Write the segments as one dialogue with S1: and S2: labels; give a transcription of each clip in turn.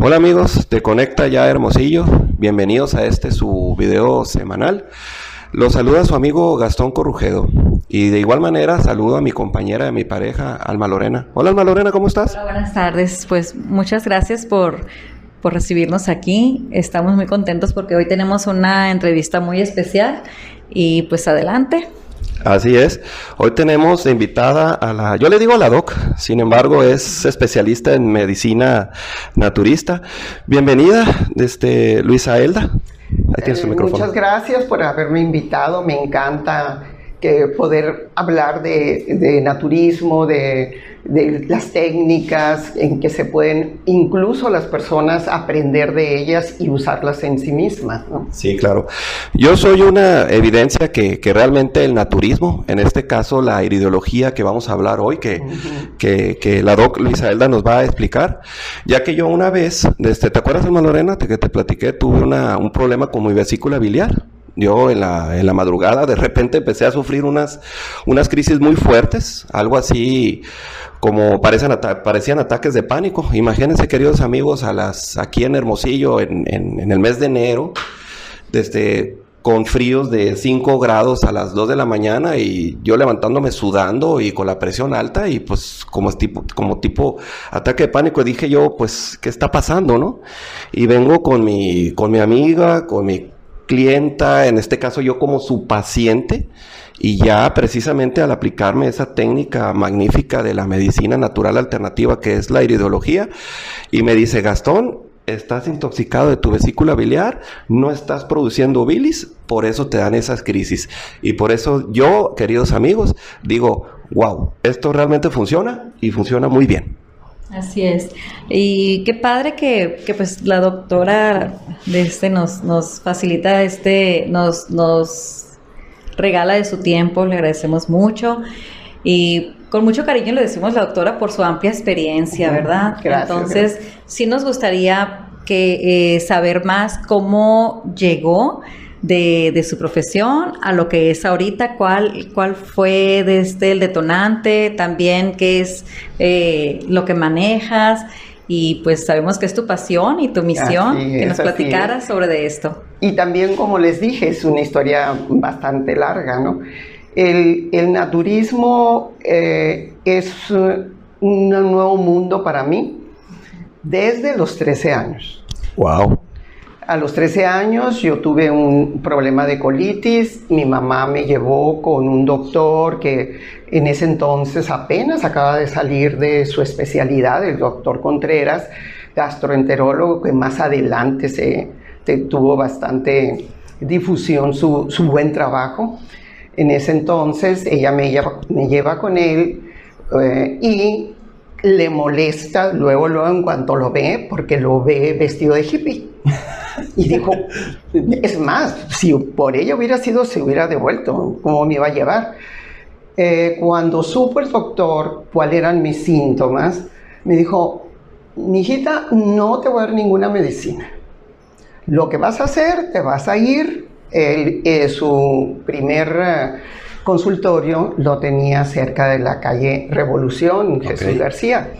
S1: Hola amigos de Conecta Ya Hermosillo, bienvenidos a este su video semanal. Los saluda su amigo Gastón Corrujedo y de igual manera saludo a mi compañera de mi pareja, Alma Lorena. Hola Alma Lorena, ¿cómo estás?
S2: Hola, buenas tardes. Pues muchas gracias por recibirnos aquí. Estamos muy contentos porque hoy tenemos una entrevista muy especial y pues adelante.
S1: Así es, hoy tenemos de invitada yo le digo a la doc, sin embargo es especialista en medicina naturista. Bienvenida, Luisa Elda. Ahí tienes tu micrófono.
S3: Muchas gracias por haberme invitado, me encanta poder hablar de naturismo, de las técnicas en que se pueden incluso las personas aprender de ellas y usarlas en sí mismas, ¿no?
S1: Sí, claro. Yo soy una evidencia que realmente el naturismo, en este caso la iridiología que vamos a hablar hoy, que la doc Luisa Elda nos va a explicar, ya que yo una vez, ¿te acuerdas, Alma Lorena, que te platiqué? Tuve un problema con mi vesícula biliar. Yo en la madrugada de repente empecé a sufrir unas crisis muy fuertes, algo así como parecían ataques de pánico. Imagínense, queridos amigos, aquí en Hermosillo en el mes de enero, con fríos de 5 grados a las 2 de la mañana y yo levantándome sudando y con la presión alta y pues como tipo ataque de pánico. Y dije yo, pues, ¿qué está pasando, no? Y vengo con mi amiga, con mi clienta, en este caso yo como su paciente, y ya precisamente al aplicarme esa técnica magnífica de la medicina natural alternativa que es la iridiología, y me dice: Gastón, estás intoxicado de tu vesícula biliar, no estás produciendo bilis, por eso te dan esas crisis. Y por eso yo, queridos amigos, digo, wow, esto realmente funciona y funciona muy bien.
S2: Así es. Y qué padre que pues la doctora nos facilita nos regala de su tiempo, le agradecemos mucho y con mucho cariño le decimos la doctora por su amplia experiencia, ¿verdad?
S3: Gracias.
S2: Entonces, sí nos gustaría saber más cómo llegó de su profesión a lo que es ahorita, cuál fue el detonante, también qué es lo que manejas, y pues sabemos que es tu pasión y tu misión, que nos platicaras sobre esto.
S3: Y también, como les dije, es una historia bastante larga, ¿no? El naturismo es un nuevo mundo para mí desde los 13 años.
S1: Wow.
S3: A los 13 años yo tuve un problema de colitis, mi mamá me llevó con un doctor que en ese entonces apenas acaba de salir de su especialidad, el doctor Contreras, gastroenterólogo, que más adelante tuvo bastante difusión su buen trabajo. En ese entonces ella me lleva con él y le molesta luego en cuanto lo ve, porque lo ve vestido de hippie. Y dijo, es más, si por ella hubiera sido, se hubiera devuelto, ¿cómo me iba a llevar? Cuando supo el doctor cuáles eran mis síntomas, me dijo: mijita, no te voy a dar ninguna medicina. Lo que vas a hacer, te vas a ir. Su primer consultorio lo tenía cerca de la calle Revolución, Jesús García.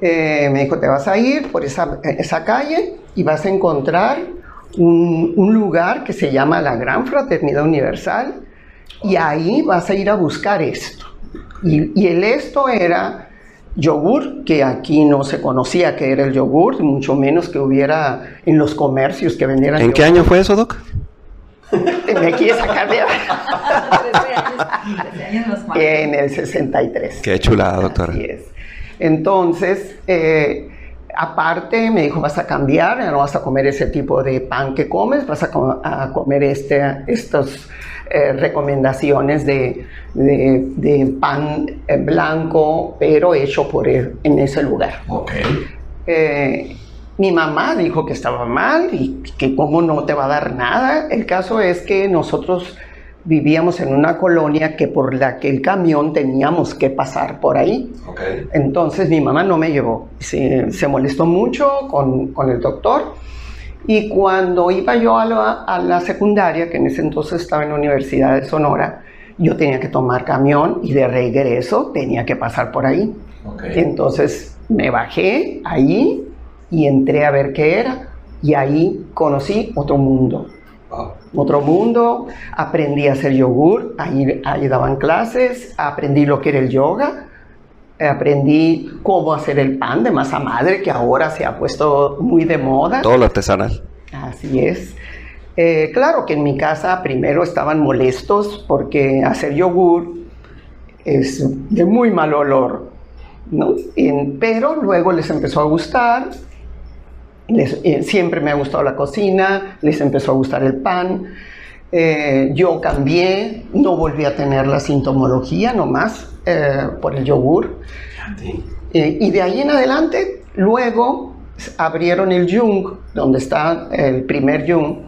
S3: Me dijo: te vas a ir por esa calle y vas a encontrar un lugar que se llama la Gran Fraternidad Universal, y ahí vas a ir a buscar esto. Y esto era yogur, que aquí no se conocía que era el yogur, mucho menos que hubiera en los comercios que vendieran.
S1: ¿En qué año fue eso, doc?
S3: Me quiere sacar de
S2: 13 años más mal.
S3: En el 63.
S1: Qué chulada, doctora.
S3: Así es. Entonces, aparte me dijo: vas a cambiar, no vas a comer ese tipo de pan que comes, vas a comer estas recomendaciones de pan blanco, pero hecho por él en ese lugar. Mi mamá dijo que estaba mal y que cómo no te va a dar nada. El caso es que nosotros vivíamos en una colonia por la que el camión teníamos que pasar por ahí. Entonces mi mamá no me llevó. Se molestó mucho con el doctor. Y cuando iba yo a la secundaria, que en ese entonces estaba en la Universidad de Sonora, yo tenía que tomar camión y de regreso tenía que pasar por ahí. Entonces me bajé ahí y entré a ver qué era, y ahí conocí otro mundo. Otro mundo, aprendí a hacer yogur, ahí daban clases, aprendí lo que era el yoga, aprendí cómo hacer el pan de masa madre, que ahora se ha puesto muy de moda.
S1: Todo lo artesanal.
S3: Así es. Claro que en mi casa primero estaban molestos porque hacer yogur es de muy mal olor, ¿no? Pero luego les empezó a gustar. Siempre me ha gustado la cocina, les empezó a gustar el pan. Yo cambié, no volví a tener la sintomología nomás por el yogur. Sí. Y de ahí en adelante, luego abrieron el Jung, donde está el primer Jung,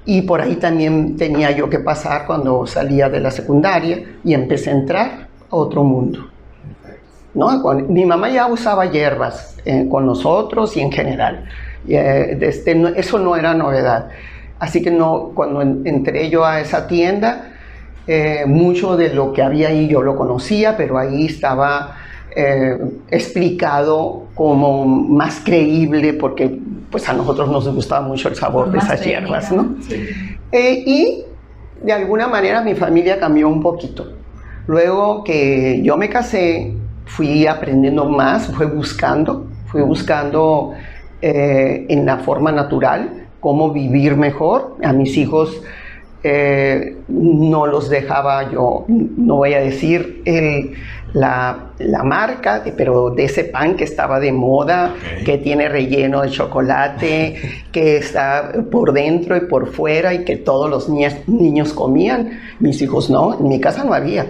S3: y por ahí también tenía yo que pasar cuando salía de la secundaria y empecé a entrar a otro mundo. ¿No? Mi mamá ya usaba hierbas con nosotros y en general. Eso no era novedad. Así que cuando entré yo a esa tienda, mucho de lo que había ahí yo lo conocía, pero ahí estaba explicado como más creíble, porque pues a nosotros nos gustaba mucho el sabor de esas hierbas, ¿no? Sí. Y de alguna manera mi familia cambió un poquito. Luego que yo me casé, fui aprendiendo más, fui buscando en la forma natural cómo vivir mejor. A mis hijos no los dejaba yo, no voy a decir la marca, pero de ese pan que estaba de moda, okay, que tiene relleno de chocolate, que está por dentro y por fuera y que todos los niños comían. Mis hijos no, en mi casa no había.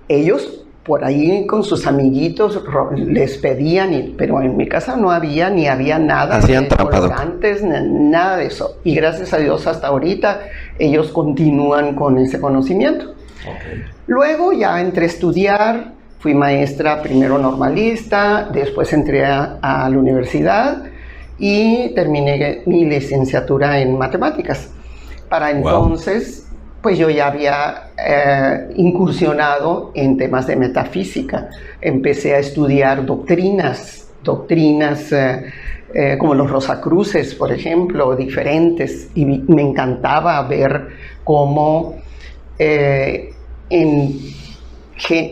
S3: Ellos por ahí con sus amiguitos les pedían, pero en mi casa no había, ni había nada.
S1: Hacían
S3: de colorantes, nada de eso. Y gracias a Dios hasta ahorita ellos continúan con ese conocimiento. Okay. Luego ya entré a estudiar, fui maestra primero normalista, después entré a la universidad y terminé mi licenciatura en matemáticas. Para entonces, pues yo ya había incursionado en temas de metafísica. Empecé a estudiar doctrinas como los Rosacruces, por ejemplo, diferentes, y me encantaba ver cómo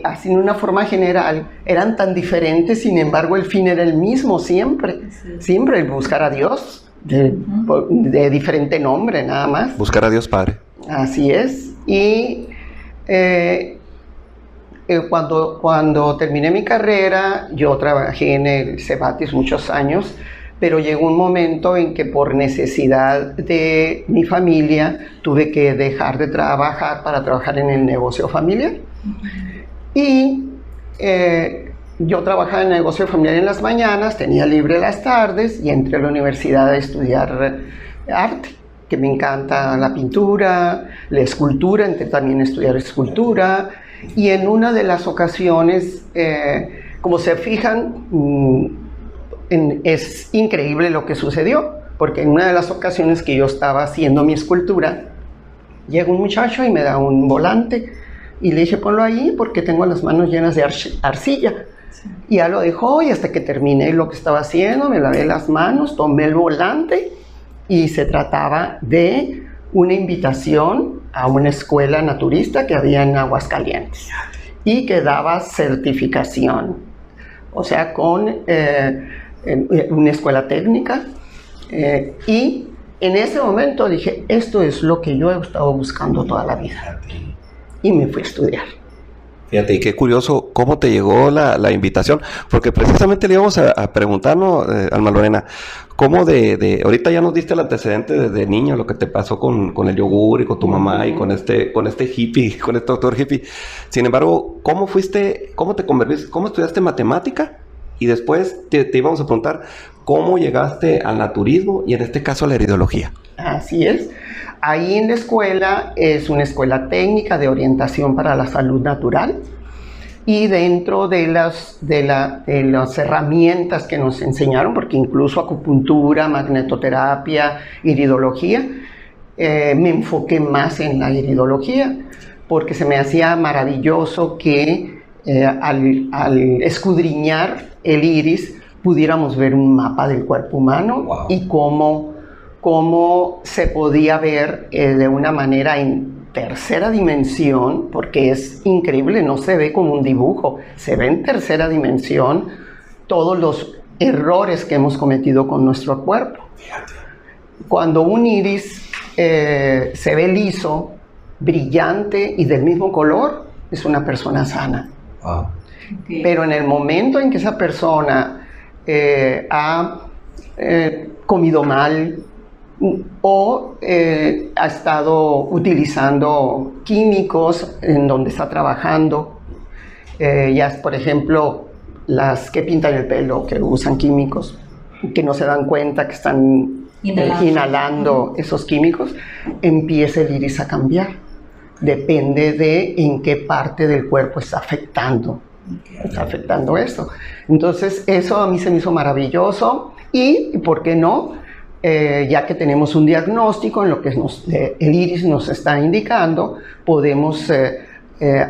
S3: así en una forma general eran tan diferentes, sin embargo el fin era el mismo siempre, siempre el buscar a Dios, de diferente nombre nada más.
S1: Buscar a Dios Padre.
S3: Así es. Y cuando terminé mi carrera, yo trabajé en el Cebatis muchos años, pero llegó un momento en que por necesidad de mi familia tuve que dejar de trabajar para trabajar en el negocio familiar. Y yo trabajaba en el negocio familiar en las mañanas, tenía libre las tardes y entré a la universidad a estudiar arte, que me encanta la pintura, la escultura, entré también a estudiar escultura. Y en una de las ocasiones, como se fijan, es increíble lo que sucedió, porque en una de las ocasiones que yo estaba haciendo mi escultura, llega un muchacho y me da un volante, y le dije, ponlo ahí porque tengo las manos llenas de arcilla. Sí. Y ya lo dejó, y hasta que terminé lo que estaba haciendo, me lavé las manos, tomé el volante, y se trataba de una invitación a una escuela naturista que había en Aguascalientes, y que daba certificación, o sea, con una escuela técnica, y en ese momento dije, esto es lo que yo he estado buscando toda la vida, y me fui a estudiar.
S1: Fíjate, y qué curioso cómo te llegó la invitación, porque precisamente le íbamos a preguntarnos, Alma Lorena, cómo ahorita ya nos diste el antecedente desde niño, lo que te pasó con el yogur y con tu mamá y con este hippie, con este doctor hippie. Sin embargo, cómo te convertiste, cómo estudiaste matemática? Y después te íbamos a preguntar cómo llegaste al naturismo y en este caso a la iridología.
S3: Así es. Ahí en la escuela es una escuela técnica de orientación para la salud natural, y dentro de las herramientas que nos enseñaron, porque incluso acupuntura, magnetoterapia, iridología, me enfoqué más en la iridología, porque se me hacía maravilloso que al escudriñar el iris pudiéramos ver un mapa del cuerpo humano.
S1: Wow.
S3: Y cómo se podía ver de una manera en tercera dimensión, porque es increíble, no se ve como un dibujo, se ve en tercera dimensión todos los errores que hemos cometido con nuestro cuerpo. Cuando un iris se ve liso, brillante y del mismo color, es una persona sana.
S1: Wow.
S2: Okay.
S3: Pero en el momento en que esa persona ha comido mal o ha estado utilizando químicos en donde está trabajando, ya por ejemplo las que pintan el pelo, que usan químicos, que no se dan cuenta que están inhalando esos químicos, empieza el iris a cambiar. Depende de en qué parte del cuerpo está afectando. Está afectando esto. Entonces, eso a mí se me hizo maravilloso. Y, ¿por qué no? Ya que tenemos un diagnóstico en lo que el iris nos está indicando, podemos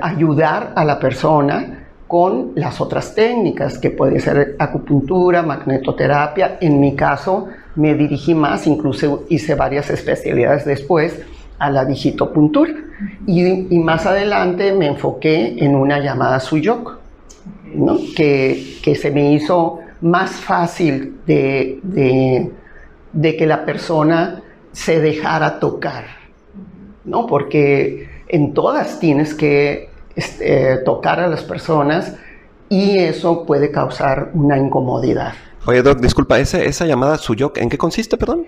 S3: ayudar a la persona con las otras técnicas, que puede ser acupuntura, magnetoterapia. En mi caso, me dirigí más, incluso hice varias especialidades después, a la digitopuntura. Y más adelante me enfoqué en una llamada Suyok, ¿no? que se me hizo más fácil de que la persona se dejara tocar, ¿no? Porque en todas tienes que tocar a las personas y eso puede causar una incomodidad.
S1: Oye, Doc, disculpa, esa llamada Suyok, ¿en qué consiste, perdón?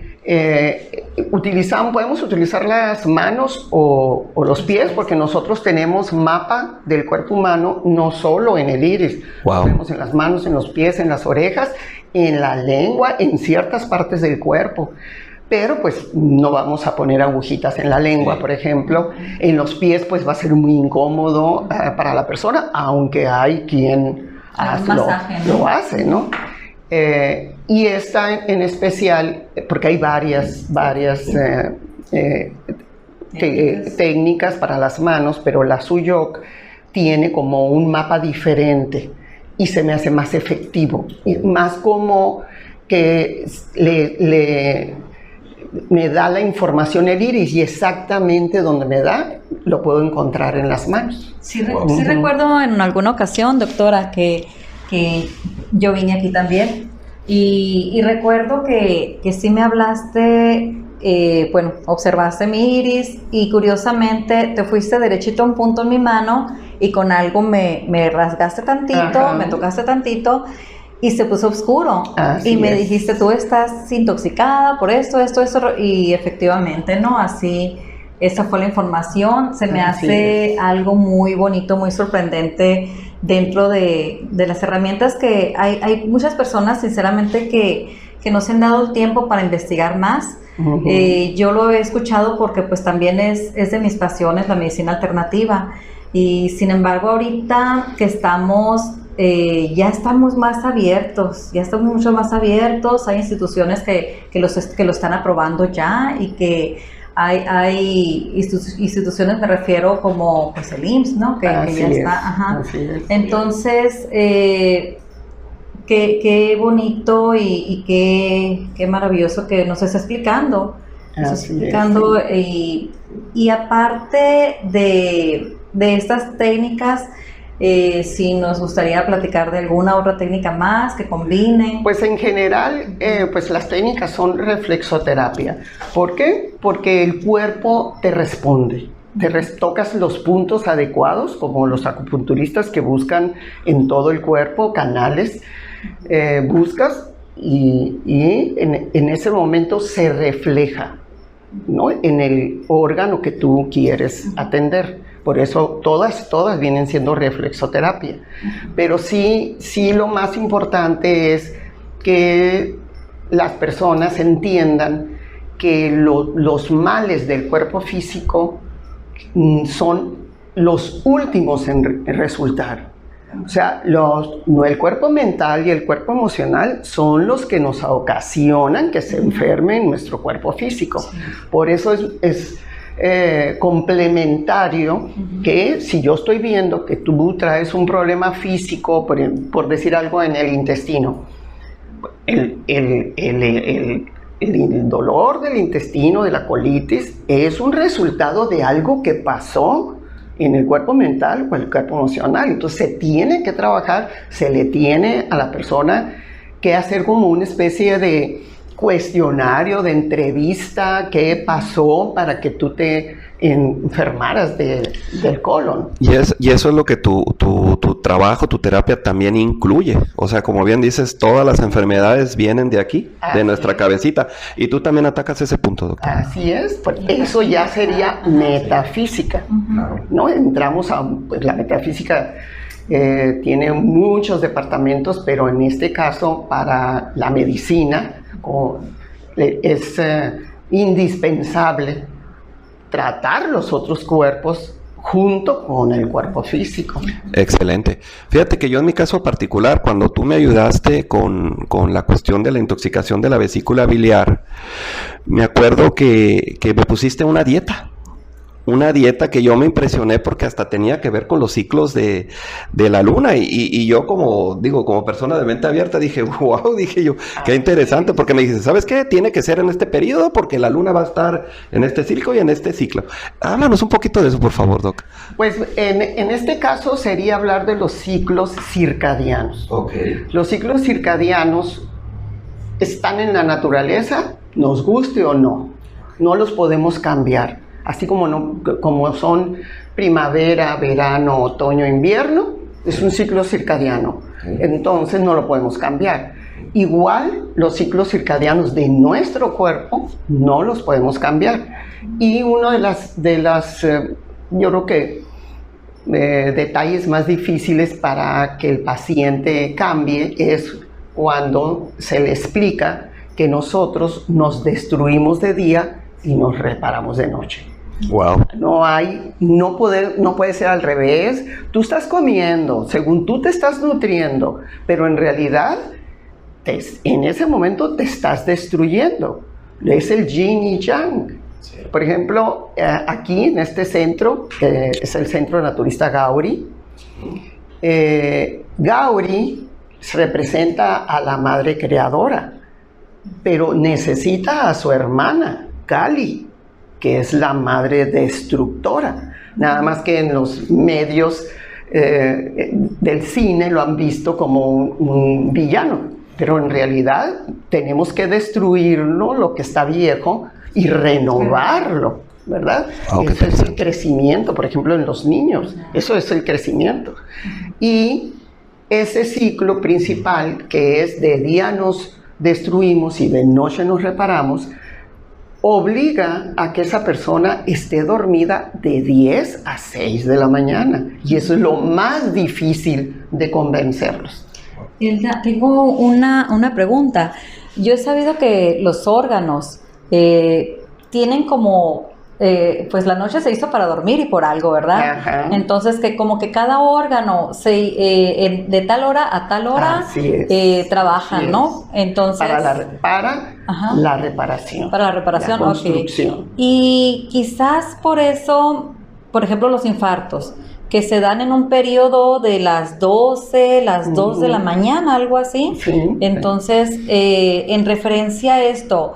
S3: Podemos utilizar las manos o los pies, porque nosotros tenemos mapa del cuerpo humano no solo en el iris.
S1: Wow.
S3: Lo tenemos en las manos, en los pies, en las orejas, en la lengua, en ciertas partes del cuerpo. Pero pues no vamos a poner agujitas en la lengua, por ejemplo. En los pies pues va a ser muy incómodo para la persona, aunque hay quien lo hace, ¿no? Y esta en especial, porque hay varias técnicas para las manos, pero la Suyok tiene como un mapa diferente y se me hace más efectivo, y más como que me da la información el iris, y exactamente donde me da, lo puedo encontrar en las manos.
S2: Sí, sí recuerdo en alguna ocasión, doctora, que yo vine aquí también y recuerdo que sí me hablaste, observaste mi iris y curiosamente te fuiste derechito a un punto en mi mano y con algo me rasgaste tantito, ajá, me tocaste tantito y se puso oscuro. Así y me dijiste, tú estás intoxicada por esto, y efectivamente, ¿no? Así, esa fue la información. Se me hace algo muy bonito, muy sorprendente dentro de las herramientas que hay muchas personas, sinceramente, que no se han dado el tiempo para investigar más. Uh-huh. Yo lo he escuchado porque pues también es de mis pasiones, la medicina alternativa. Y sin embargo, ahorita que ya estamos más abiertos, ya estamos mucho más abiertos, hay instituciones que lo están aprobando ya y que hay instituciones, me refiero como pues el IMSS, ¿no? Que ya está, ajá. Entonces, qué bonito y qué maravilloso que nos está explicando. Y aparte de estas técnicas, si nos gustaría platicar de alguna otra técnica más que combine.
S3: Pues en general, pues las técnicas son reflexoterapia. ¿Por qué? Porque el cuerpo te responde. Tocas los puntos adecuados, como los acupunturistas que buscan en todo el cuerpo canales. Buscas y en ese momento se refleja, ¿no? En el órgano que tú quieres atender. Por eso todas vienen siendo reflexoterapia. Pero sí lo más importante es que las personas entiendan que los males del cuerpo físico son los últimos en resultar. O sea, el cuerpo mental y el cuerpo emocional son los que nos ocasionan que se enferme nuestro cuerpo físico. Por eso es complementario que si yo estoy viendo que tú traes un problema físico, por decir algo en el intestino, el dolor del intestino, de la colitis, es un resultado de algo que pasó en el cuerpo mental o el cuerpo emocional. Entonces se tiene que trabajar, se le tiene a la persona que hacer como una especie de cuestionario, de entrevista, qué pasó para que tú te enfermaras del colon.
S1: Y eso es lo que tu trabajo, tu terapia también incluye. O sea, como bien dices, todas las enfermedades vienen de aquí, de nuestra cabecita. Y tú también atacas ese punto, doctor.
S3: Así es, pues eso ya sería metafísica, ¿no? Entramos a, pues la metafísica tiene muchos departamentos, pero en este caso para la medicina es indispensable tratar los otros cuerpos junto con el cuerpo físico.
S1: Excelente. Fíjate que yo en mi caso particular, cuando tú me ayudaste con la cuestión de la intoxicación de la vesícula biliar, me acuerdo que me pusiste una dieta que yo me impresioné porque hasta tenía que ver con los ciclos de la luna y yo como persona de mente abierta dije, wow, dije yo, qué interesante, porque me dices, ¿sabes qué? Tiene que ser en este periodo porque la luna va a estar en este ciclo y en este ciclo. Háblanos un poquito de eso, por favor, Doc.
S3: Pues en este caso sería hablar de los ciclos circadianos.
S1: Okay.
S3: Los ciclos circadianos están en la naturaleza, nos guste o no los podemos cambiar. Así como son primavera, verano, otoño, invierno, es un ciclo circadiano. Entonces no lo podemos cambiar. Igual los ciclos circadianos de nuestro cuerpo no los podemos cambiar. Y uno de las yo creo que detalles más difíciles para que el paciente cambie es cuando se le explica que nosotros nos destruimos de día y nos reparamos de noche.
S1: Wow.
S3: No puede ser al revés. Tú estás comiendo, según tú te estás nutriendo, pero en realidad en ese momento te estás destruyendo. Es el yin y yang. Sí. Por ejemplo, aquí en este centro, es el Centro Naturista Gauri. Gauri representa a la madre creadora, pero necesita a su hermana, Kali, que es la madre destructora. Nada más que en los medios del cine lo han visto como un villano, pero en realidad tenemos que destruirlo, lo que está viejo, y renovarlo, ¿verdad? Eso es el crecimiento, por ejemplo, en los niños. Eso es el crecimiento. Y ese ciclo principal, que es de día nos destruimos y de noche nos reparamos, obliga a que esa persona esté dormida de 10 a 6 de la mañana. Y eso es lo más difícil de convencerlos.
S2: Hilda, tengo una pregunta. Yo he sabido que los órganos tienen como... pues la noche se hizo para dormir y por algo, ¿verdad? Ajá. Entonces que como que cada órgano de tal hora a tal hora trabajan, ¿no? Entonces
S3: para la reparación.
S2: Para la reparación,
S3: la construcción.
S2: Okay. Y quizás por eso, por ejemplo, los infartos que se dan en un periodo de las 12, las 2 de la mañana, algo así.
S3: Sí.
S2: Entonces, en referencia a esto,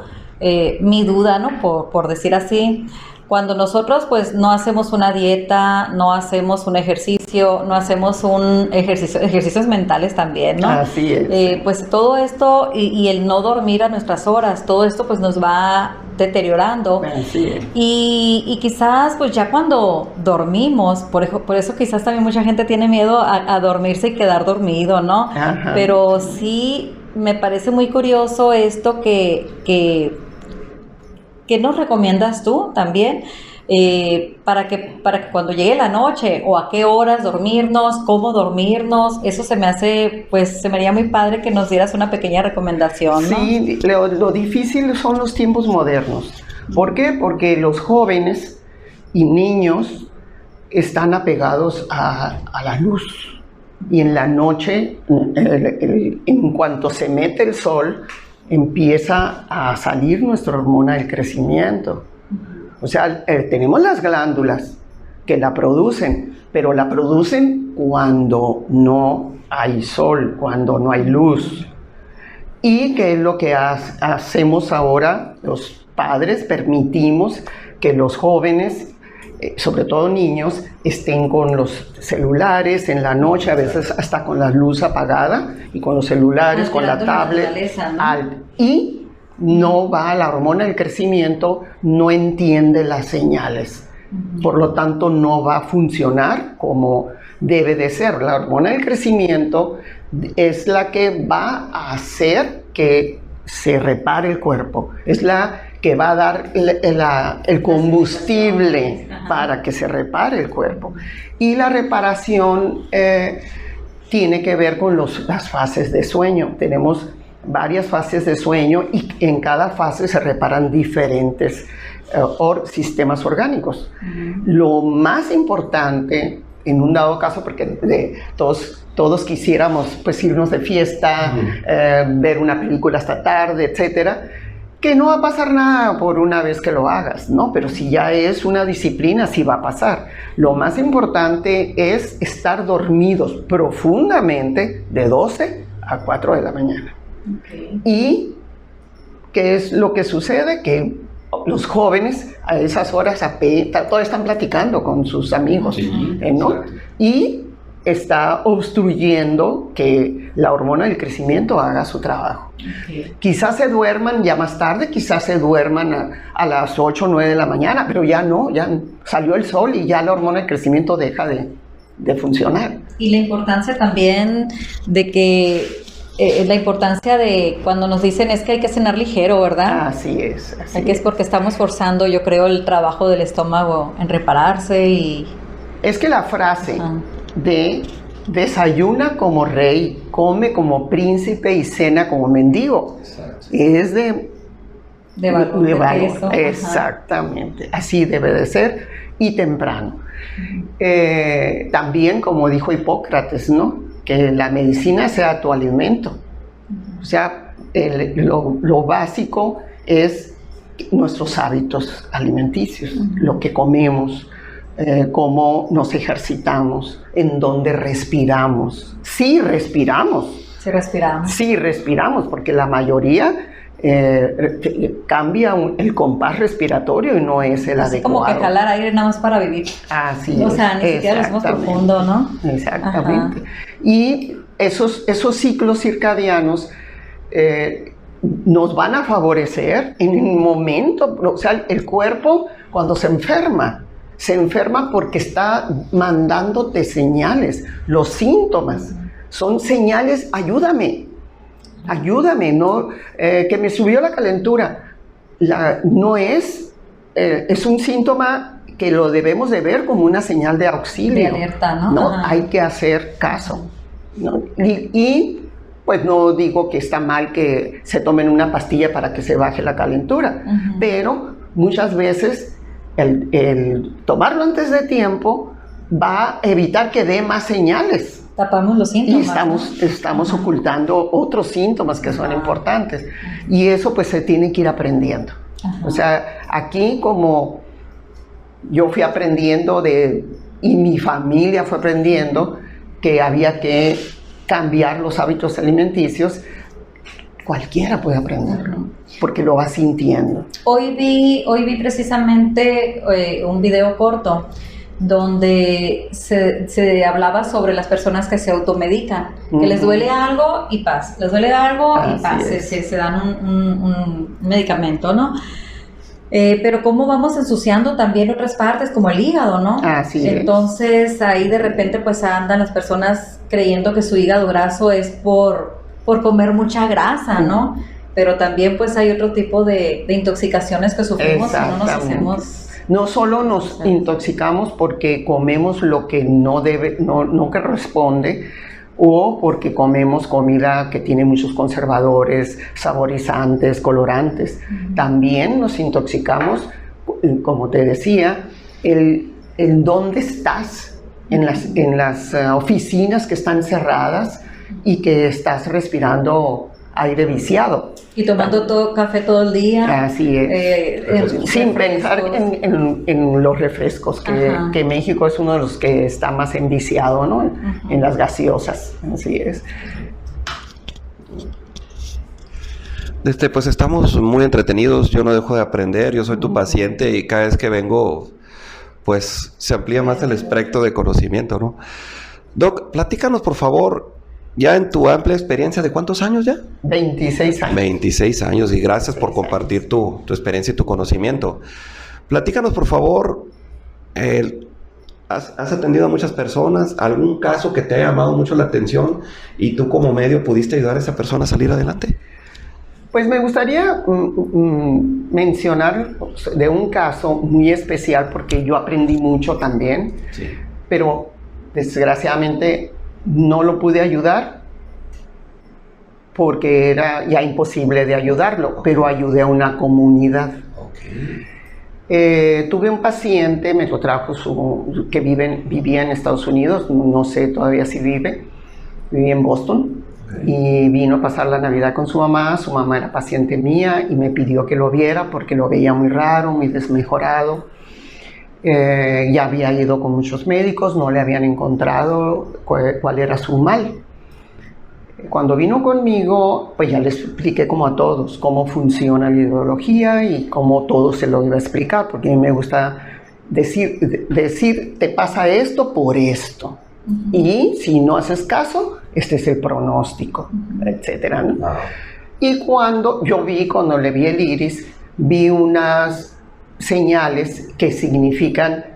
S2: mi duda, ¿no? Por decir así, cuando nosotros pues no hacemos una dieta, no hacemos un ejercicio, no hacemos ejercicios mentales también, ¿no?
S3: Así es.
S2: Pues todo esto y el no dormir a nuestras horas, todo esto pues nos va deteriorando.
S3: Así es.
S2: Y quizás pues ya cuando dormimos, por eso quizás también mucha gente tiene miedo a dormirse y quedar dormido, ¿no?
S3: Ajá.
S2: Pero sí me parece muy curioso esto que nos recomiendas tú también para que cuando llegue la noche o a qué horas dormirnos, cómo dormirnos. Eso se me haría muy padre que nos dieras una pequeña recomendación, ¿no?
S3: Sí, lo difícil son los tiempos modernos. ¿Por qué? Porque los jóvenes y niños están apegados a la luz. Y en la noche, en cuanto se mete el sol, empieza a salir nuestra hormona del crecimiento. O sea, tenemos las glándulas que la producen, pero la producen cuando no hay sol, cuando no hay luz. ¿Y qué es lo que hacemos ahora? Los padres permitimos que los jóvenes, sobre todo niños, estén con los celulares en la noche, a veces hasta con la luz apagada, y con los celulares, con la tablet, ¿no? Y no va, la hormona del crecimiento no entiende las señales, por lo tanto no va a funcionar como debe de ser. La hormona del crecimiento es la que va a hacer que se repare el cuerpo, es la que va a dar el combustible para que se repare el cuerpo. Y la reparación tiene que ver con las fases de sueño. Tenemos varias fases de sueño y en cada fase se reparan diferentes sistemas orgánicos. Lo más importante, en un dado caso, porque todos quisiéramos pues irnos de fiesta, ver una película hasta tarde, etcétera, que no va a pasar nada por una vez que lo hagas, ¿no? Pero si ya es una disciplina, sí va a pasar. Lo más importante es estar dormidos profundamente de 12 a 4 de la mañana. Okay. ¿Y qué es lo que sucede? Que los jóvenes a esas horas todos están platicando con sus amigos, ¿no? Y está obstruyendo que la hormona del crecimiento haga su trabajo. Okay. Quizás se duerman ya más tarde, quizás se duerman a las 8 o 9 de la mañana, pero ya no, ya salió el sol y ya la hormona del crecimiento deja de funcionar.
S2: Y la importancia también de que la importancia de cuando nos dicen es que hay que cenar ligero, ¿verdad?
S3: Así es.
S2: Es porque estamos forzando, yo creo, el trabajo del estómago en repararse y...
S3: Es que la frase de desayuna como rey, come como príncipe y cena como mendigo, es de valor. Exactamente, así debe de ser y temprano. También, como dijo Hipócrates, ¿no? Que la medicina sea tu alimento. O sea, lo básico es nuestros hábitos alimenticios, lo que comemos, cómo nos ejercitamos, en dónde respiramos. Sí respiramos. Sí respiramos, porque la mayoría cambia el compás respiratorio y no es el adecuado.
S2: Como que jalar aire nada más para vivir.
S3: Así es.
S2: O sea, ni siquiera lo hacemos profundo, ¿no?
S3: Exactamente. Y esos ciclos circadianos nos van a favorecer en un momento. O sea, el cuerpo cuando se enferma porque está mandándote señales. Los síntomas son señales, ayúdame, no, que me subió la calentura. No es un síntoma que lo debemos de ver como una señal de auxilio.
S2: De alerta, ¿no?
S3: No, hay que hacer caso, ¿no? Y pues no digo que está mal que se tomen una pastilla para que se baje la calentura, pero muchas veces el tomarlo antes de tiempo va a evitar que dé más señales.
S2: Tapamos los síntomas.
S3: Y estamos ocultando otros síntomas que son importantes. Y eso pues se tiene que ir aprendiendo. O sea, aquí como yo fui aprendiendo y mi familia fue aprendiendo que había que cambiar los hábitos alimenticios, cualquiera puede aprenderlo, porque lo va sintiendo.
S2: Hoy vi precisamente un video corto donde se hablaba sobre las personas que se automedican, que les duele algo y paz, les duele algo y paz, se dan un medicamento, ¿no? Pero cómo vamos ensuciando también otras partes, como el hígado, ¿no? Entonces ahí de repente pues andan las personas creyendo que su hígado graso es por comer mucha grasa, ¿no? Pero también pues hay otro tipo de intoxicaciones que sufrimos si no nos hacemos...
S3: No solo nos intoxicamos porque comemos lo que no corresponde, o porque comemos comida que tiene muchos conservadores, saborizantes, colorantes. También nos intoxicamos, como te decía, el dónde estás, en las oficinas que están cerradas y que estás respirando aire viciado.
S2: Y tomando café todo el día.
S3: Así es. Sin pensar en los refrescos, que México es uno de los que está más enviciado, ¿no? En las gaseosas. Así es.
S1: Pues estamos muy entretenidos, yo no dejo de aprender, yo soy tu paciente y cada vez que vengo, pues se amplía más el espectro de conocimiento, ¿no? Doc, platícanos por favor, ya en tu amplia experiencia, ¿de cuántos años ya?
S3: 26 años.
S1: 26 años y gracias por compartir tu experiencia y tu conocimiento. Platícanos por favor, has atendido a muchas personas, algún caso que te haya llamado mucho la atención y tú como medio pudiste ayudar a esa persona a salir adelante.
S3: Pues me gustaría mencionar de un caso muy especial porque yo aprendí mucho también, sí, pero desgraciadamente no lo pude ayudar porque era ya imposible de ayudarlo, pero ayudé a una comunidad. Okay. Tuve un paciente, me lo trajo que vivía en Estados Unidos, no sé todavía si vivía en Boston. Y vino a pasar la Navidad con su mamá era paciente mía y me pidió que lo viera porque lo veía muy raro, muy desmejorado. Ya había ido con muchos médicos, no le habían encontrado cuál era su mal. Cuando vino conmigo, pues ya les expliqué como a todos cómo funciona la hidrología y cómo todo se lo iba a explicar, porque a mí me gusta decir te pasa esto por esto. Y si no haces caso, este es el pronóstico, etcétera, ¿no? Wow. Y cuando le vi el iris, vi unas señales que significan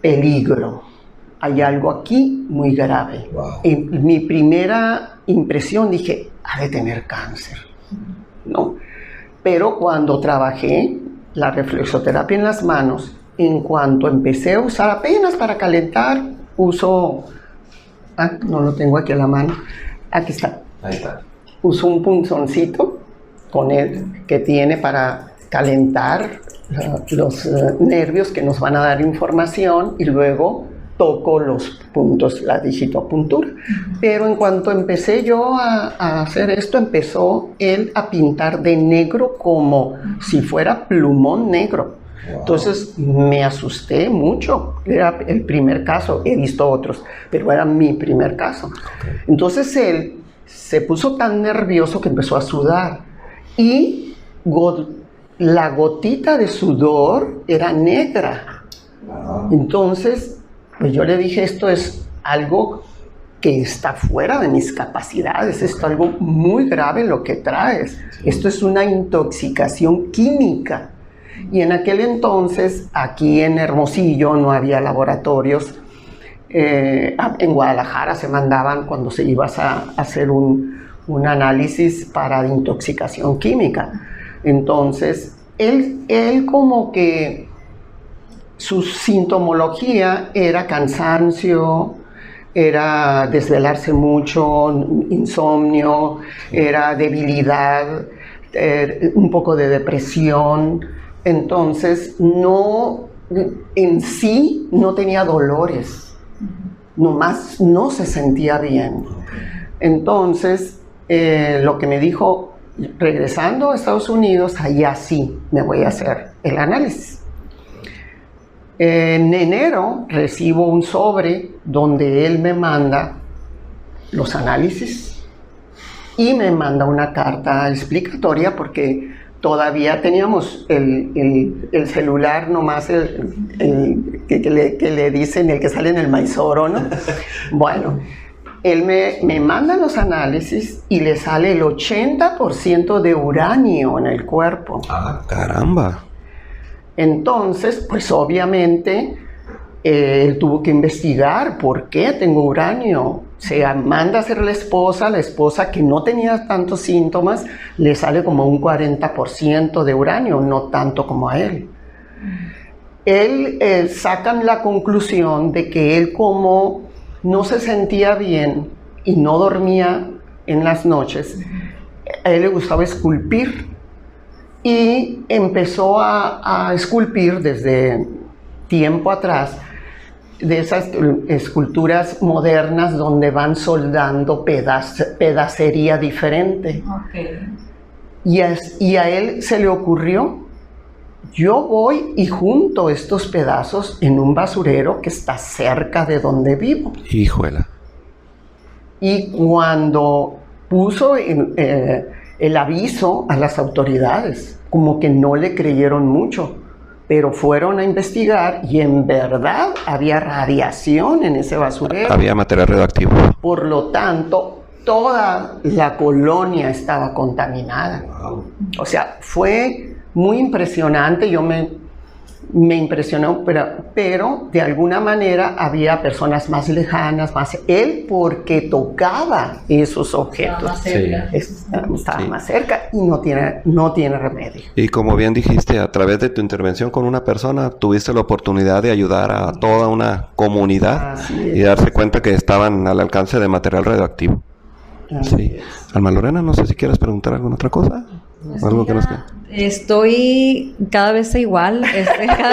S3: peligro. Hay algo aquí muy grave. Wow. Y mi primera impresión dije, ha de tener cáncer, ¿no? Pero cuando trabajé la reflexoterapia en las manos, en cuanto empecé a usar apenas para calentar, no lo tengo aquí a la mano, aquí está. Ahí está. Uso un punzoncito que tiene para calentar los nervios que nos van a dar información y luego toco los puntos, la digitopuntura. Pero en cuanto empecé yo a hacer esto, empezó él a pintar de negro como si fuera plumón negro. Wow. Entonces me asusté mucho, era el primer caso, he visto otros, pero era mi primer caso. Okay. Entonces él se puso tan nervioso que empezó a sudar y la gotita de sudor era negra. Wow. Entonces pues yo le dije, esto es algo que está fuera de mis capacidades, esto es algo muy grave lo que traes, esto es una intoxicación química. Y en aquel entonces, aquí en Hermosillo no había laboratorios. En Guadalajara se mandaban cuando se ibas a hacer un análisis para intoxicación química. Entonces, él como que su sintomología era cansancio, era desvelarse mucho, insomnio, era debilidad, un poco de depresión. Entonces, en sí no tenía dolores, nomás no se sentía bien. Entonces, lo que me dijo, regresando a Estados Unidos, allá sí me voy a hacer el análisis. En enero recibo un sobre donde él me manda los análisis y me manda una carta explicatoria porque todavía teníamos el celular nomás, que le dicen, el que sale en el Maizoro, ¿no? Bueno, él me manda los análisis y le sale el 80% de uranio en el cuerpo.
S1: ¡Ah, caramba!
S3: Entonces, pues obviamente, él tuvo que investigar por qué tengo uranio. Se manda a hacer la esposa que no tenía tantos síntomas, le sale como un 40% de uranio, no tanto como a él. Sacan la conclusión de que él, como no se sentía bien y no dormía en las noches, a él le gustaba esculpir y empezó a esculpir desde tiempo atrás, de esas esculturas modernas donde van soldando pedacería diferente. Okay. Y a él se le ocurrió, yo voy y junto estos pedazos en un basurero que está cerca de donde vivo.
S1: Híjole.
S3: Y cuando puso el aviso a las autoridades, como que no le creyeron mucho, pero fueron a investigar y en verdad había radiación en ese basurero.
S1: Había material radioactivo.
S3: Por lo tanto, toda la colonia estaba contaminada. O sea, fue muy impresionante. Yo me impresionó, pero de alguna manera había personas más lejanas, él porque tocaba esos objetos. Estaba más cerca y no tiene remedio.
S1: Y como bien dijiste, a través de tu intervención con una persona, tuviste la oportunidad de ayudar a toda una comunidad y darse cuenta que estaban al alcance de material radioactivo. Sí. Alma Lorena, no sé si quieres preguntar alguna otra cosa.
S2: Pues
S1: ¿Algo
S2: mira,
S1: que nos queda?
S2: Estoy cada vez igual,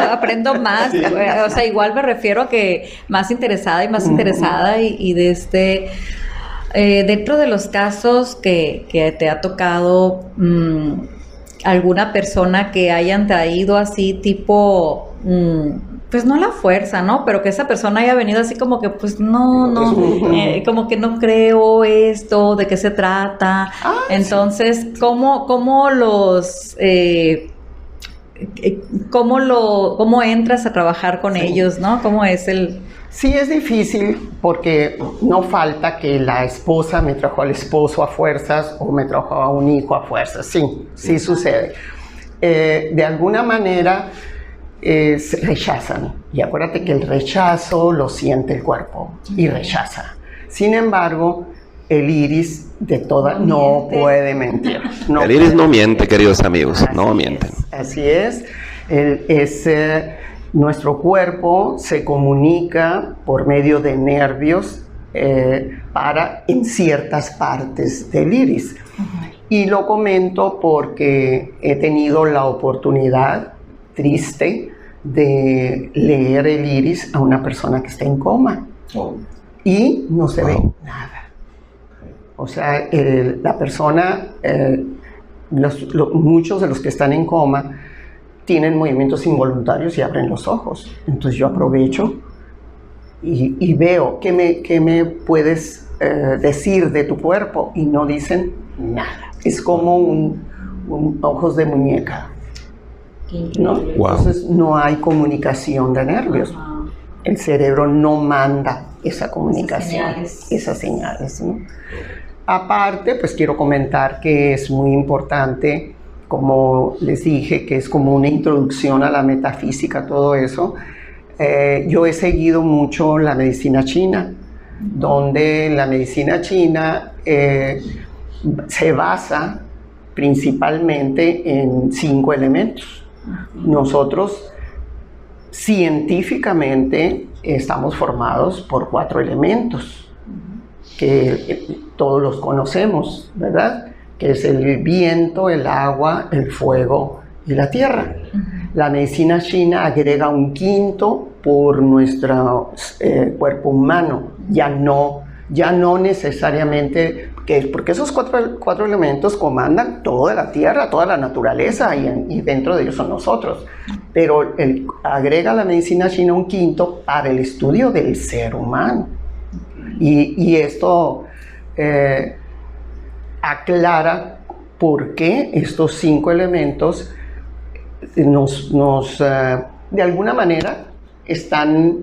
S2: aprendo más, o sea, igual me refiero a que más interesada y más interesada y dentro de los casos que te ha tocado, alguna persona que hayan traído así tipo, pues no la fuerza, ¿no? Pero que esa persona haya venido así como que, pues no, como que no creo esto, de qué se trata. Entonces, ¿cómo los... ¿Cómo entras a trabajar con ellos, no? ¿Cómo es el...?
S3: Sí, es difícil porque no falta que la esposa me trajo al esposo a fuerzas o me trajo a un hijo a fuerzas. Sí sucede. De alguna manera se rechazan. Y acuérdate que el rechazo lo siente el cuerpo y rechaza. Sin embargo, el iris de toda no puede mentir.
S1: El iris no miente, queridos amigos, no mienten.
S3: Así es. Nuestro cuerpo se comunica por medio de nervios en ciertas partes del iris. Y lo comento porque he tenido la oportunidad triste de leer el iris a una persona que está en coma y no se ve nada. O sea, la persona, muchos de los que están en coma tienen movimientos involuntarios y abren los ojos. Entonces yo aprovecho y veo qué me puedes decir de tu cuerpo y no dicen nada. Es como un ojos de muñeca, ¿no? Entonces no hay comunicación de nervios. El cerebro no manda esa comunicación, esas señales, ¿no? Aparte, pues quiero comentar que es muy importante, como les dije, que es como una introducción a la metafísica, todo eso. Yo he seguido mucho la medicina china, donde la medicina china se basa principalmente en 5 elementos. Nosotros científicamente estamos formados por 4 elementos que todos los conocemos, ¿verdad? Que es el viento, el agua, el fuego y la tierra. La medicina china agrega un 5º por nuestro cuerpo humano, ya no necesariamente, porque esos 4 elementos comandan toda la tierra, toda la naturaleza y dentro de ellos son nosotros. Pero agrega la medicina china un 5º para el estudio del ser humano. Y esto aclara por qué estos 5 elementos de alguna manera están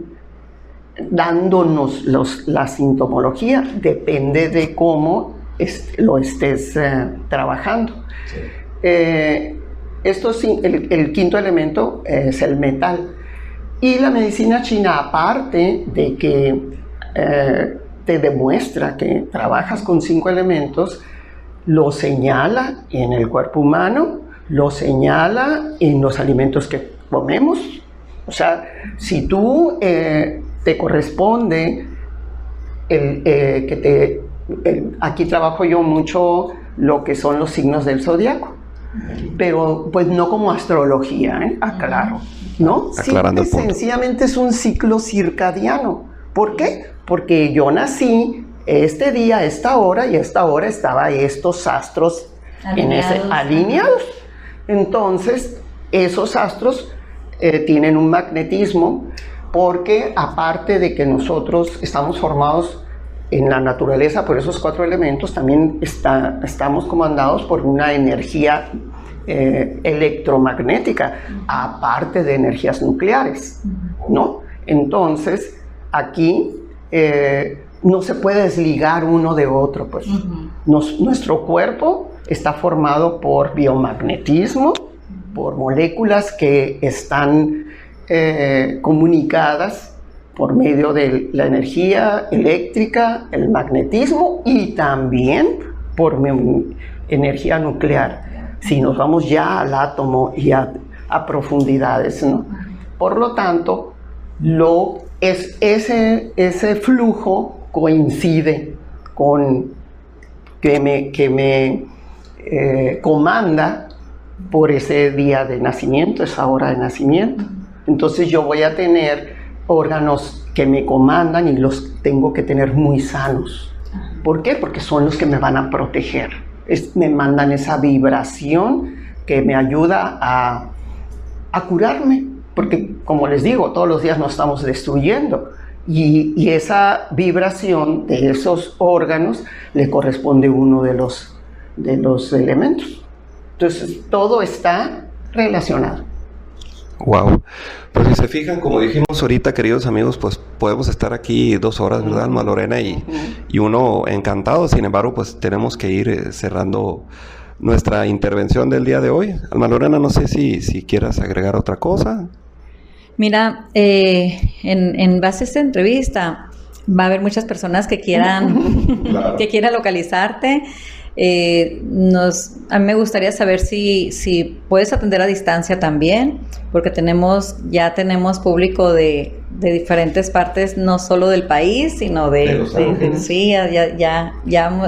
S3: dándonos la sintomología, depende de cómo lo estés trabajando. El 5º elemento es el metal. Y la medicina china, aparte de que te demuestra que trabajas con 5 elementos, lo señala en el cuerpo humano, lo señala en los alimentos que comemos. O sea, si tú te corresponde aquí trabajo yo mucho lo que son los signos del zodiaco, pero pues no como astrología, aclaro, ¿no?
S1: Aclarando el punto.
S3: Sencillamente es un ciclo circadiano. ¿Por qué? Porque yo nací este día, a esta hora, y a esta hora estaban estos astros alineados. Entonces, esos astros tienen un magnetismo, porque aparte de que nosotros estamos formados en la naturaleza, por esos 4 elementos, también estamos comandados por una energía electromagnética, aparte de energías nucleares, ¿no? Entonces, aquí no se puede desligar uno de otro, pues. Nuestro cuerpo está formado por biomagnetismo, por moléculas que están comunicadas por medio de la energía eléctrica, el magnetismo y también por energía nuclear. Si nos vamos ya al átomo y a profundidades, ¿no? Por lo tanto, ese flujo coincide con que me comanda por ese día de nacimiento, esa hora de nacimiento. Entonces yo voy a tener órganos que me comandan y los tengo que tener muy sanos. ¿Por qué? Porque son los que me van a proteger. Me mandan esa vibración que me ayuda a curarme. Porque, como les digo, todos los días nos estamos destruyendo. Y esa vibración de esos órganos le corresponde uno de los elementos. Entonces, todo está relacionado.
S1: Wow. Pues si se fijan, como dijimos ahorita, queridos amigos, pues podemos estar aquí 2 horas, ¿verdad, Alma Lorena? Y uno encantado. Sin embargo, pues tenemos que ir cerrando nuestra intervención del día de hoy. Alma Lorena, no sé si quieras agregar otra cosa.
S2: Mira, en base a esta entrevista va a haber muchas personas que quieran, claro, que quieran localizarte. A mí me gustaría saber si puedes atender a distancia también, porque ya tenemos público de diferentes partes, no solo del país, sino sí, ya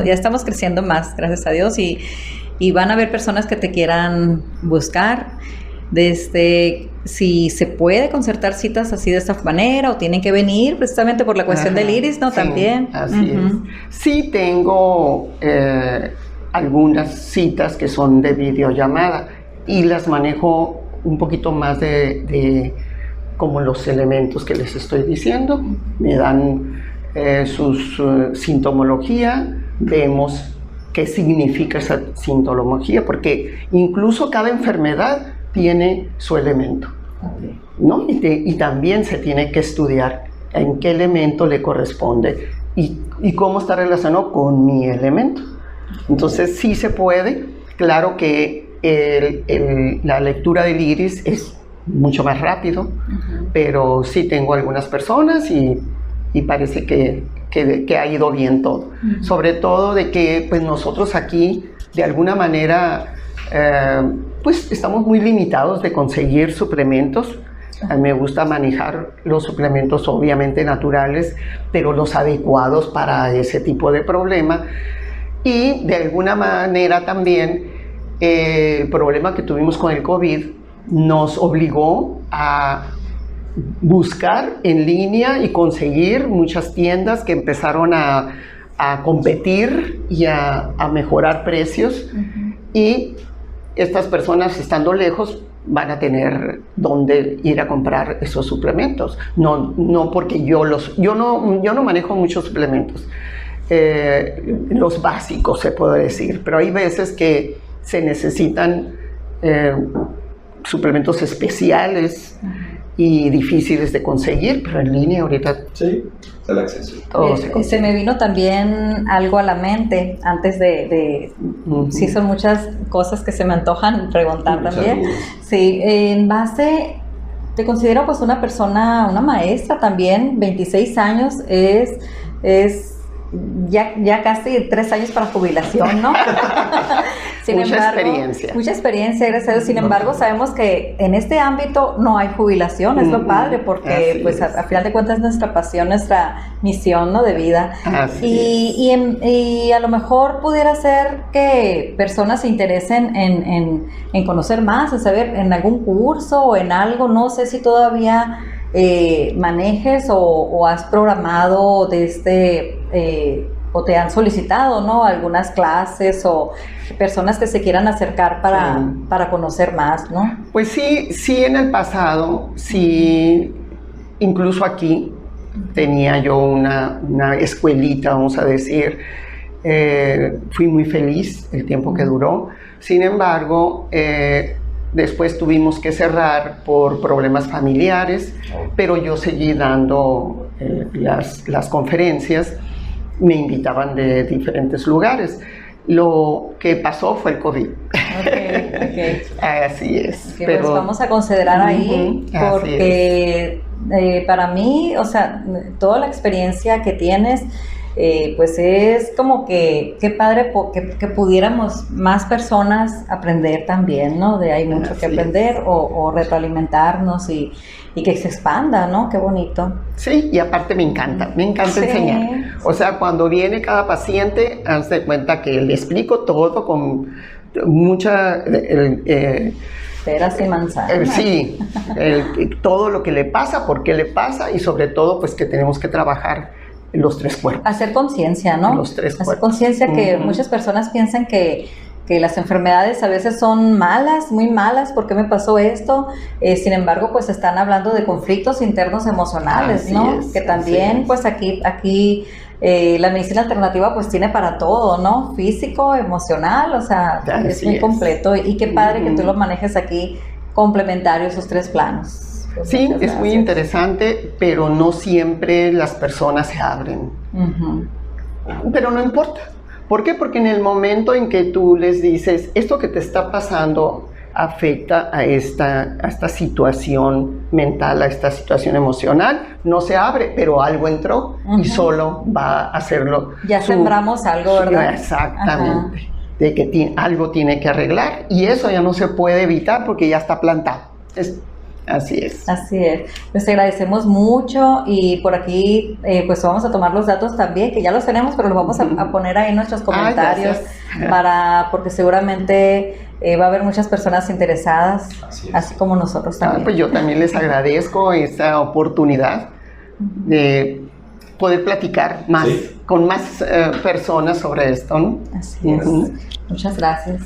S2: estamos creciendo más, gracias a Dios, y van a haber personas que te quieran buscar. Si se puede concertar citas así de esta manera o tienen que venir precisamente por la cuestión del iris, ¿no? Sí, también.
S3: Así es. Sí tengo algunas citas que son de videollamada y las manejo un poquito más de como los elementos que les estoy diciendo. Me dan su sintomología, vemos qué significa esa sintomología, porque incluso cada enfermedad tiene su elemento, ¿no? Y también se tiene que estudiar en qué elemento le corresponde y cómo está relacionado con mi elemento. Entonces sí se puede. Claro que la lectura del iris es mucho más rápido, pero sí tengo algunas personas y parece que ha ido bien todo. Sobre todo de que pues nosotros aquí de alguna manera pues estamos muy limitados de conseguir suplementos. A mí me gusta manejar los suplementos obviamente naturales, pero los adecuados para ese tipo de problema. Y de alguna manera también el problema que tuvimos con el COVID nos obligó a buscar en línea y conseguir muchas tiendas que empezaron a competir y a mejorar precios. Y estas personas, estando lejos, van a tener dónde ir a comprar esos suplementos. No porque yo no manejo muchos suplementos, los básicos se puede decir, pero hay veces que se necesitan suplementos especiales y difíciles de conseguir, pero en línea ahorita
S1: sí, el acceso.
S2: Se me vino también algo a la mente antes sí, son muchas cosas que se me antojan preguntar también. Sí, en base, te considero pues una persona, una maestra también, 26 años, es ya casi 3 años para jubilación, ¿no?
S3: Mucha experiencia,
S2: gracias a Dios. Sin embargo, sabemos que en este ámbito no hay jubilación, es lo padre, porque pues a final de cuentas es nuestra pasión, nuestra misión, ¿no?, de vida. Y a lo mejor pudiera ser que personas se interesen en conocer más, en saber, en algún curso o en algo, no sé si todavía manejes o has programado o te han solicitado, ¿no?, algunas clases o personas que se quieran acercar para conocer más, ¿no?
S3: Pues sí, en el pasado, sí, incluso aquí tenía yo una escuelita, vamos a decir. Fui muy feliz el tiempo que duró. Sin embargo, después tuvimos que cerrar por problemas familiares, pero yo seguí dando las conferencias, me invitaban de diferentes lugares. Lo que pasó fue el COVID.
S2: Okay.
S3: Así es.
S2: Pero pues vamos a considerar ahí, porque para mí, o sea, toda la experiencia que tienes, pues es como que qué padre que pudiéramos más personas aprender también, ¿no? Hay mucho que aprender o retroalimentarnos y que se expanda, ¿no? Qué bonito.
S3: Sí, y aparte me encanta enseñar. O sea, cuando viene cada paciente, haz de cuenta que le explico todo con mucha...
S2: peras y manzanas.
S3: Sí, todo lo que le pasa, por qué le pasa y sobre todo pues que tenemos que trabajar los 3 cuerpos.
S2: Hacer conciencia, ¿no?
S3: Los 3 cuerpos.
S2: Hacer conciencia que muchas personas piensan que las enfermedades a veces son malas, muy malas, ¿por qué me pasó esto? Sin embargo, pues están hablando de conflictos internos emocionales, ¿no? Que también, pues aquí la medicina alternativa pues tiene para todo, ¿no? Físico, emocional, o sea, es muy completo. Y qué padre que tú lo manejes aquí complementario, esos 3 planos. Pues
S3: sí, es muy interesante, pero no siempre las personas se abren. Pero no importa. ¿Por qué? Porque en el momento en que tú les dices, esto que te está pasando afecta a esta situación mental, a esta situación emocional, no se abre, pero algo entró y solo va a hacerlo.
S2: Ya sembramos algo, ¿verdad?
S3: Exactamente. De que algo tiene que arreglar y eso ya no se puede evitar porque ya está plantado. Así es. Así es.
S2: Pues te agradecemos mucho y por aquí pues vamos a tomar los datos también, que ya los tenemos, pero los vamos a poner ahí en nuestros comentarios porque seguramente va a haber muchas personas interesadas, así como nosotros también.
S3: Pues yo también les agradezco esta oportunidad de poder platicar más con más personas sobre esto, ¿no?
S2: Así es. Muchas gracias.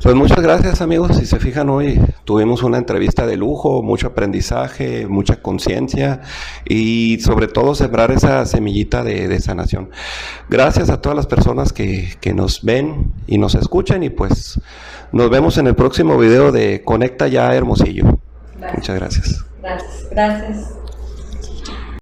S1: Pues muchas gracias, amigos. Si se fijan, hoy tuvimos una entrevista de lujo, mucho aprendizaje, mucha conciencia y sobre todo sembrar esa semillita de sanación. Gracias a todas las personas que nos ven y nos escuchan y pues nos vemos en el próximo video de Conecta Ya Hermosillo. Muchas gracias.
S2: Gracias.